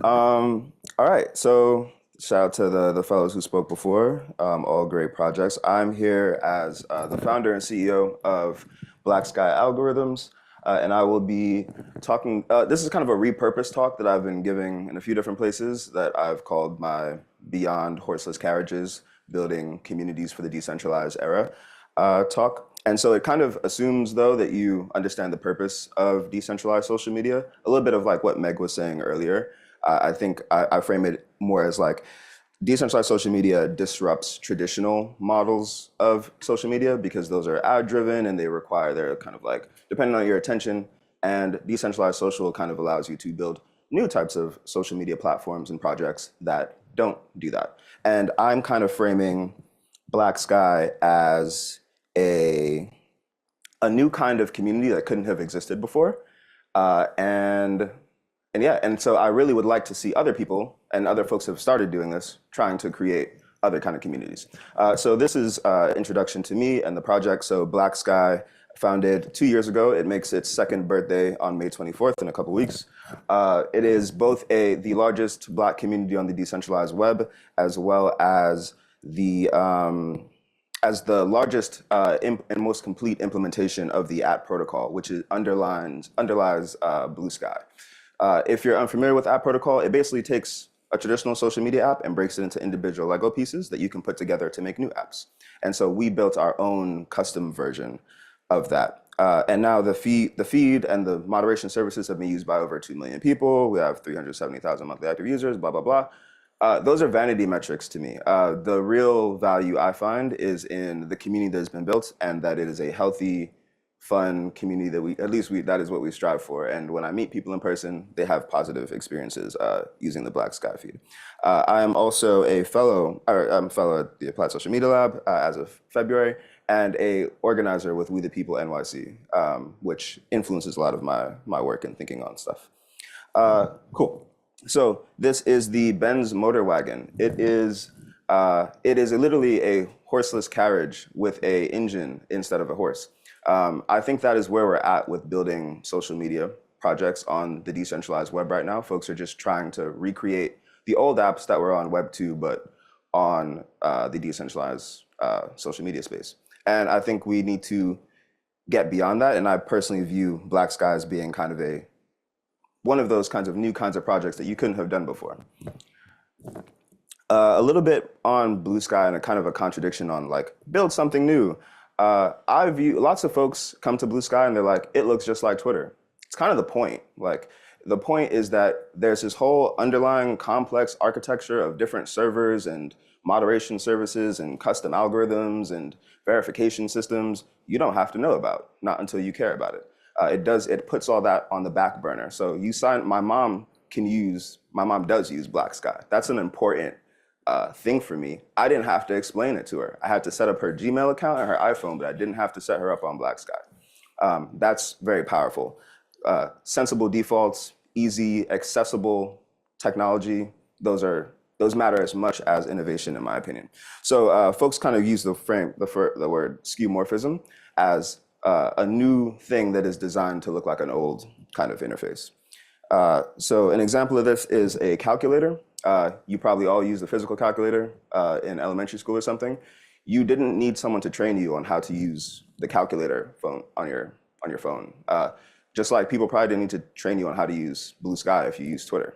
All right, so shout out to the fellows who spoke before, all great projects. I'm here as the founder and CEO of Black Sky Algorithms, and I will be talking. This is kind of a repurposed talk that I've been giving in a few different places that I've called my Beyond Horseless Carriages, Building Communities for the Decentralized Era talk. And so it kind of assumes, though, that you understand the purpose of decentralized social media, a little bit of like what Meg was saying earlier. I think I frame it more as like decentralized social media disrupts traditional models of social media because those are ad driven and they require their kind of like depending on your attention. And decentralized social kind of allows you to build new types of social media platforms and projects that don't do that. And I'm kind of framing Black Sky as a a new kind of community that couldn't have existed before. Uh, and and yeah, and so I really would like to see other people and other folks have started doing this, trying to create other kind of communities. So this is introduction to me and the project. So Black Sky, founded 2 years ago. It makes its second birthday on May 24th in a couple weeks. It is both the largest Black community on the decentralized web, as well as the largest and most complete implementation of the app protocol, which underlies Blue Sky. If you're unfamiliar with app protocol, it basically takes a traditional social media app and breaks it into individual Lego pieces that you can put together to make new apps. And so we built our own custom version of that. And now the feed and the moderation services have been used by over 2 million people. We have 370,000 monthly active users, blah, blah, blah. Those are vanity metrics to me. The real value I find is in the community that has been built and that it is a healthy, fun community that that is what we strive for. And when I meet people in person, they have positive experiences using the Black Sky feed. I am also I'm a fellow at the Applied Social Media Lab as of February, and a organizer with We the People NYC, which influences a lot of my work and thinking on stuff. Cool. So this is the Benz motor wagon. It is literally a horseless carriage with a engine instead of a horse. I think that is where we're at with building social media projects on the decentralized web right now. Folks are just trying to recreate the old apps that were on Web 2, but on the decentralized social media space. And I think we need to get beyond that. And I personally view Black Sky as being kind of one of those kinds of new kinds of projects that you couldn't have done before. A little bit on Blue Sky and a kind of a contradiction on like build something new. I view lots of folks come to Blue Sky and they're like, it looks just like Twitter. It's kind of the point. Like the point is that there's this whole underlying complex architecture of different servers and moderation services and custom algorithms and verification systems you don't have to know about, not until you care about it. It puts all that on the back burner. So my mom does use Black Sky. That's an important thing for me. I didn't have to explain it to her. I had to set up her Gmail account and her iPhone, but I didn't have to set her up on Black Sky. That's very powerful. Sensible defaults, easy, accessible technology, those matter as much as innovation, in my opinion. So folks kind of use the word skeuomorphism as a new thing that is designed to look like an old kind of interface. So an example of this is a calculator. You probably all use the physical calculator in elementary school or something. You didn't need someone to train you on how to use the calculator phone on your phone. Just like people probably didn't need to train you on how to use Blue Sky if you use Twitter.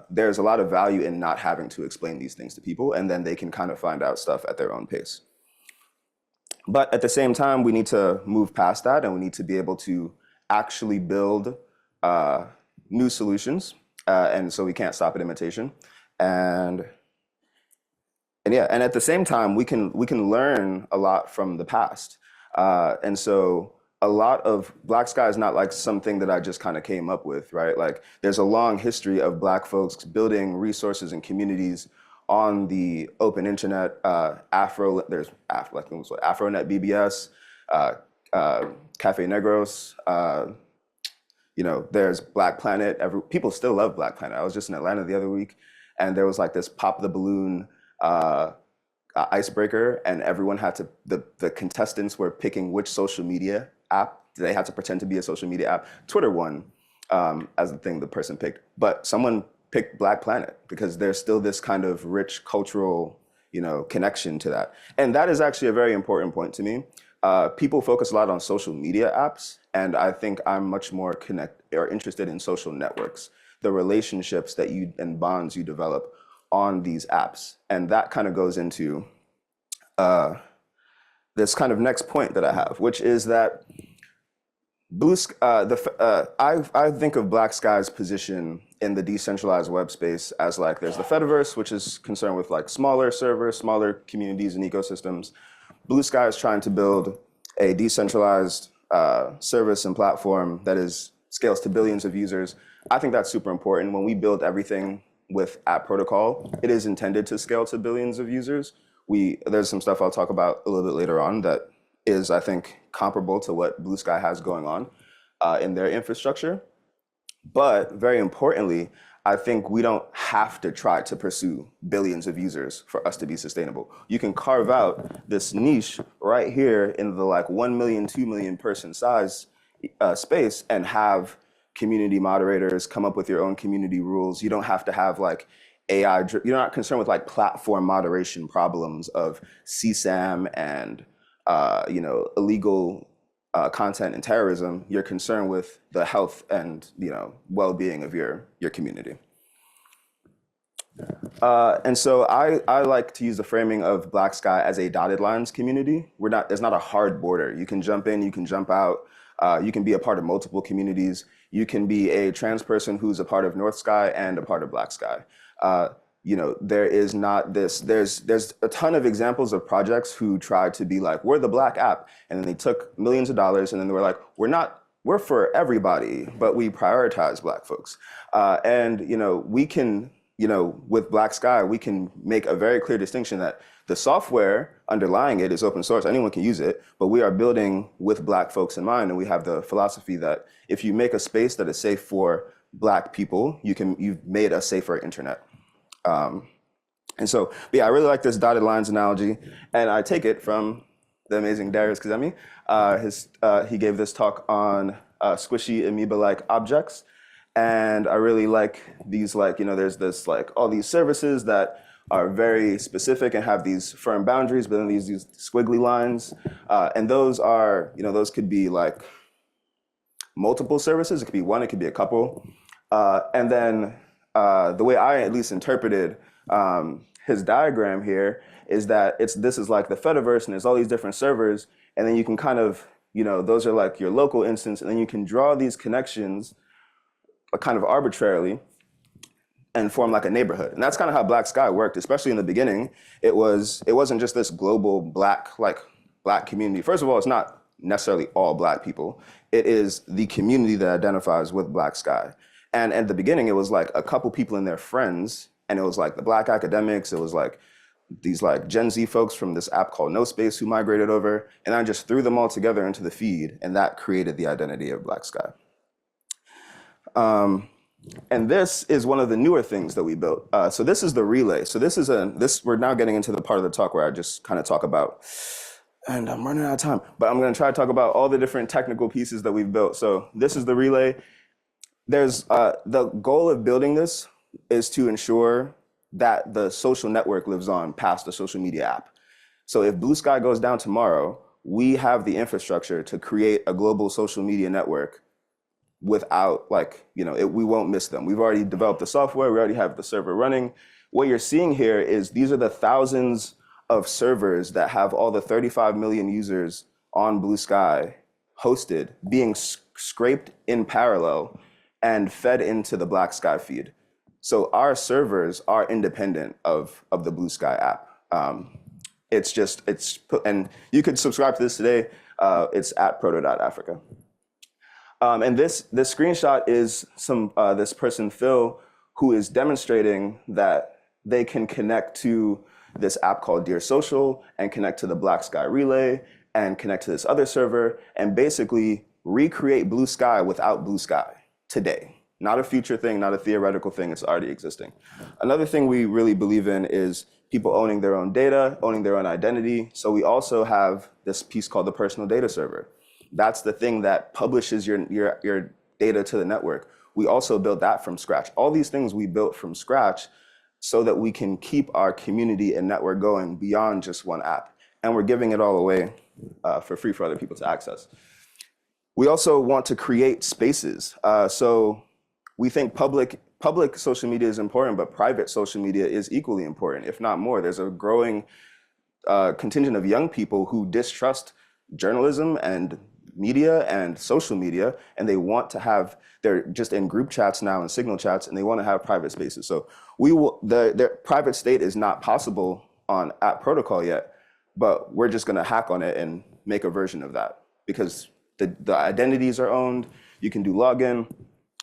There's a lot of value in not having to explain these things to people, and then they can kind of find out stuff at their own pace. But at the same time, we need to move past that, and we need to be able to actually build new solutions. And so we can't stop at imitation. And at the same time, we can learn a lot from the past. And so a lot of Black Sky is not like something that I just kind of came up with, right? Like there's a long history of Black folks building resources and communities on the open internet. There's AfroNet BBS, Cafe Negros, there's Black Planet. People still love Black Planet. I was just in Atlanta the other week, and there was like this pop the balloon icebreaker, and everyone had to, the contestants were picking which social media app they had to pretend to be a social media app. Twitter won as the thing the person picked, but someone pick Black Planet because there's still this kind of rich cultural, connection to that. And that is actually a very important point to me. People focus a lot on social media apps, and I think I'm much more interested in social networks, the relationships that you and bonds you develop on these apps. And that kind of goes into this kind of next point that I have, which is that I think of Black Sky's position in the decentralized web space as like there's the Fediverse, which is concerned with like smaller servers, smaller communities and ecosystems. Blue Sky is trying to build a decentralized service and platform that scales to billions of users. I think that's super important. When we build everything with app protocol, it is intended to scale to billions of users. There's some stuff I'll talk about a little bit later on that is, I think, comparable to what Blue Sky has going on in their infrastructure. But very importantly, I think we don't have to try to pursue billions of users for us to be sustainable. You can carve out this niche right here in the like 1 million, 2 million person size space and have community moderators come up with your own community rules. You don't have to have like you're not concerned with like platform moderation problems of CSAM and illegal content and terrorism. You're concerned with the health and well-being of your community. And so I like to use the framing of Black Sky as a dotted lines community. There's not a hard border. You can jump in, you can jump out. You can be a part of multiple communities. You can be a trans person who's a part of North Sky and a part of Black Sky. There is not this, there's a ton of examples of projects who tried to be like, we're the Black app. And then they took millions of dollars and then they were like, we're for everybody, but we prioritize Black folks. We can, with Black Sky, we can make a very clear distinction that the software underlying it is open source. Anyone can use it, but we are building with Black folks in mind. And we have the philosophy that if you make a space that is safe for Black people, you've made a safer internet. I really like this dotted lines analogy, and I take it from the amazing Darius Kazemi. He gave this talk on squishy amoeba-like objects, and I really like these, there's this, all these services that are very specific and have these firm boundaries, but then these squiggly lines, and those are, those could be like multiple services. It could be one, it could be a couple, and then the way I at least interpreted his diagram here is that this is like the Fediverse and there's all these different servers, and then you can kind of, those are like your local instance, and then you can draw these connections kind of arbitrarily and form like a neighborhood. And that's kind of how Black Sky worked, especially in the beginning. It wasn't just this global Black community. First of all, it's not necessarily all Black people. It is the community that identifies with Black Sky. And at the beginning, it was like a couple people and their friends, and it was like the Black academics, it was like these like Gen Z folks from this app called No Space who migrated over, and I just threw them all together into the feed, and that created the identity of Black Sky. And this is one of the newer things that we built. So this is the relay. So we're now getting into the part of the talk where I just kind of talk about, and I'm running out of time, but I'm gonna try to talk about all the different technical pieces that we've built. So this is the relay. There's the goal of building this is to ensure that the social network lives on past the social media app. So if Blue Sky goes down tomorrow, we have the infrastructure to create a global social media network without we won't miss them. We've already developed the software, we already have the server running. What you're seeing here is these are the thousands of servers that have all the 35 million users on Blue Sky hosted, being scraped in parallel and fed into the Black Sky feed. So our servers are independent of the Blue Sky app. And you could subscribe to this today. It's at proto.africa. And this screenshot is this person, Phil, who is demonstrating that they can connect to this app called Dear Social and connect to the Black Sky Relay and connect to this other server and basically recreate Blue Sky without Blue Sky today. Not a future thing, not a theoretical thing, it's already existing. Another thing we really believe in is people owning their own data, owning their own identity. So we also have this piece called the personal data server. That's the thing that publishes your data to the network. we also built that from scratch. All these things we built from scratch so that we can keep our community and network going beyond just one app. And we're giving it all away for free for other people to access. We also want to create spaces. So we think public social media is important, but private social media is equally important, if not more. There's a growing contingent of young people who distrust journalism and media and social media, and they want to have, they're just in group chats now and signal chats, and they want to have private spaces. So the private state is not possible on app protocol yet, but we're just going to hack on it and make a version of that because the identities are owned. You can do login.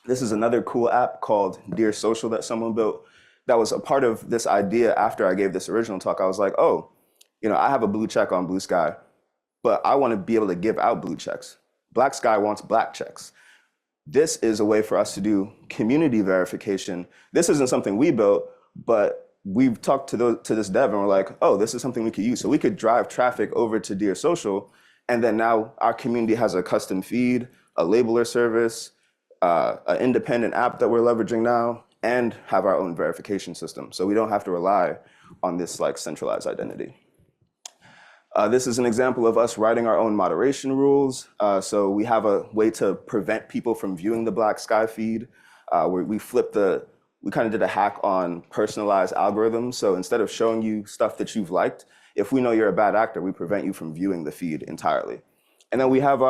This is another cool app called Dear Social that someone built that was a part of this idea. After I gave this original talk, I was like, oh, I have a blue check on Blue Sky, but I want to be able to give out blue checks. Black Sky wants black checks. This is a way for us to do community verification. This isn't something we built, but we've talked to this dev and we're like, oh, this is something we could use. So we could drive traffic over to Dear Social, and then now our community has a custom feed, a labeler service, an independent app that we're leveraging now, and have our own verification system. So we don't have to rely on this like centralized identity. This is an example of us writing our own moderation rules. So we have a way to prevent people from viewing the Black Sky feed. We kind of did a hack on personalized algorithms. So instead of showing you stuff that you've liked, if we know you're a bad actor, we prevent you from viewing the feed entirely. And then we have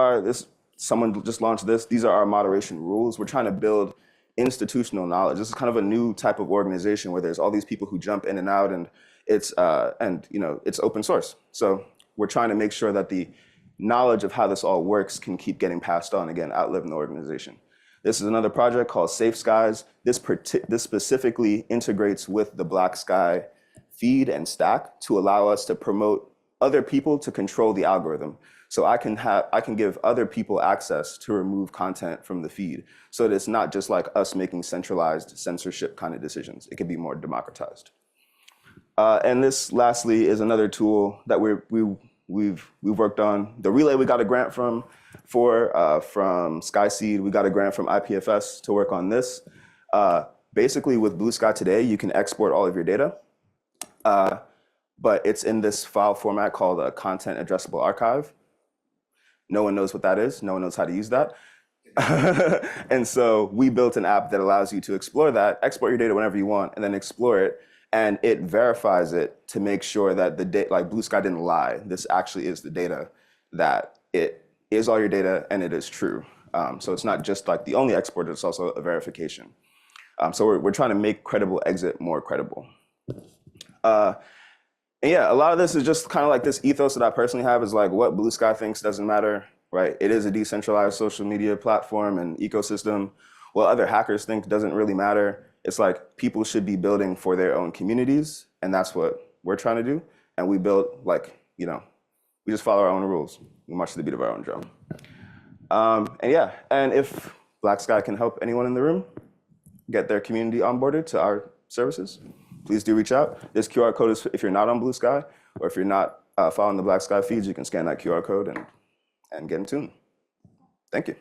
someone just launched this. These are our moderation rules. We're trying to build institutional knowledge. This is kind of a new type of organization where there's all these people who jump in and out, and it's open source. So we're trying to make sure that the knowledge of how this all works can keep getting passed on, again, outliving the organization. This is another project called Safe Skies. This specifically integrates with the Black Sky feed and stack to allow us to promote other people to control the algorithm. So I can give other people access to remove content from the feed, so that it's not just like us making centralized censorship kind of decisions. It can be more democratized. And this, lastly, is another tool that we've worked on. The relay we got a grant from SkySeed. We got a grant from IPFS to work on this. Basically, with Blue Sky today, you can export all of your data, but it's in this file format called a content addressable archive. No one knows what that is. No one knows how to use that. And so we built an app that allows you to explore that, export your data whenever you want, and then explore it. And it verifies it to make sure that the data, like Blue Sky didn't lie. This actually is the data, that it is all your data and it is true. So it's not just like the only export, it's also a verification. So we're trying to make credible exit more credible. And yeah, a lot of this is just kind of like this ethos that I personally have is like what Blue Sky thinks doesn't matter, right? It is a decentralized social media platform and ecosystem. What other hackers think doesn't really matter. It's like people should be building for their own communities, and that's what we're trying to do. And we build we just follow our own rules. We march to the beat of our own drum. And if Black Sky can help anyone in the room get their community onboarded to our services, please do reach out. This QR code is if you're not on Blue Sky, or if you're not following the Black Sky feeds, you can scan that QR code and get in tune. Thank you.